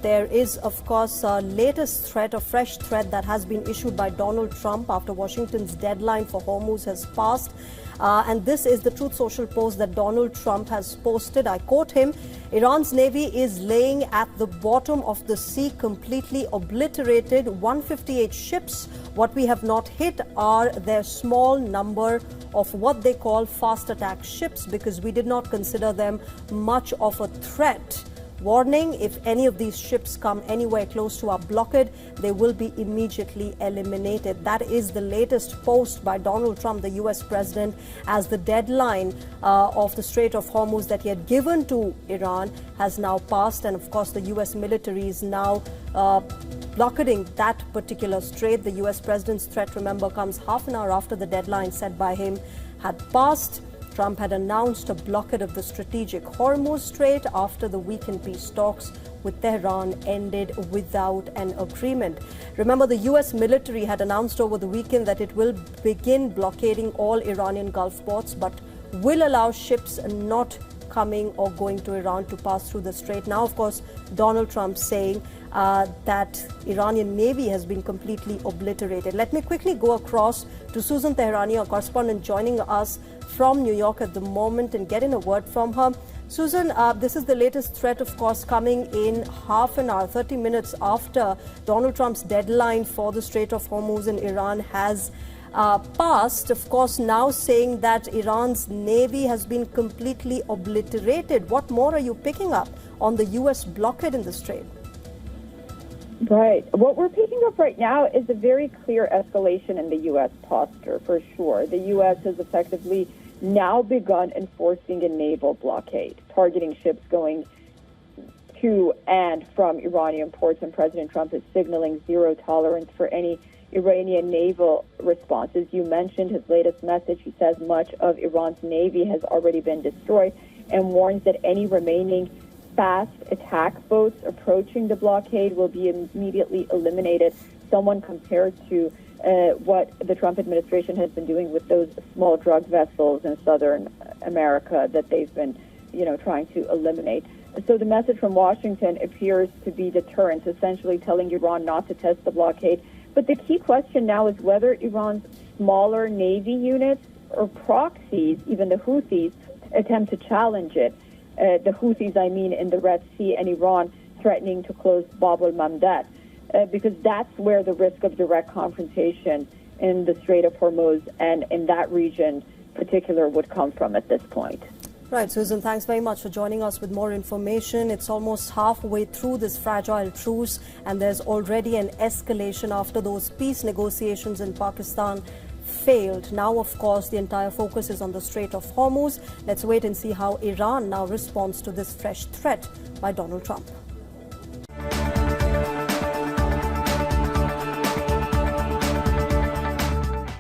there is, of course, a latest threat, a fresh threat that has been issued by Donald Trump after Washington's deadline for Hormuz has passed. And this is the Truth Social post that Donald Trump has posted. I quote him, "Iran's navy is laying at the bottom of the sea, completely obliterated. 158 ships. What we have not hit are their small number of what they call fast attack ships because we did not consider them much of a threat. Warning, if any of these ships come anywhere close to our blockade, they will be immediately eliminated." That is the latest post by Donald Trump, the U.S. president, as the deadline of the Strait of Hormuz that he had given to Iran has now passed. And of course, the U.S. military is now blockading that particular strait. The U.S. president's threat, remember, comes half an hour after the deadline set by him had passed. Trump had announced a blockade of the strategic Hormuz Strait after the weekend peace talks with Tehran ended without an agreement. Remember, the U.S. military had announced over the weekend that it will begin blockading all Iranian Gulf ports, but will allow ships not coming or going to Iran to pass through the strait. Now, of course, Donald Trump saying that Iranian Navy has been completely obliterated. Let me quickly go across to Susan Tehrani, our correspondent, joining us from New York at the moment, and get in a word from her. Susan, this is the latest threat, of course, coming in half an hour, 30 minutes after Donald Trump's deadline for the Strait of Hormuz in Iran has passed. Of course, now saying that Iran's navy has been completely obliterated. What more are you picking up on the U.S. blockade in the strait? Right. What we're picking up right now is a very clear escalation in the U.S. posture, for sure. The U.S. has effectively now begun enforcing a naval blockade, targeting ships going to and from Iranian ports, and President Trump is signaling zero tolerance for any Iranian naval responses. You mentioned his latest message. He says much of Iran's navy has already been destroyed and warns that any remaining fast attack boats approaching the blockade will be immediately eliminated. Someone compared to what the Trump administration has been doing with those small drug vessels in southern America that they've been, trying to eliminate. So the message from Washington appears to be deterrence, essentially telling Iran not to test the blockade. But the key question now is whether Iran's smaller Navy units or proxies, even the Houthis, attempt to challenge it. The Houthis, I mean, in the Red Sea, and Iran threatening to close Bab al-Mandab, because that's where the risk of direct confrontation in the Strait of Hormuz and in that region particular would come from at this point. Right, Susan, thanks very much for joining us with more information. It's almost halfway through this fragile truce, and there's already an escalation after those peace negotiations in Pakistan failed. Now, of course, the entire focus is on the Strait of Hormuz. Let's wait and see how Iran now responds to this fresh threat by Donald Trump.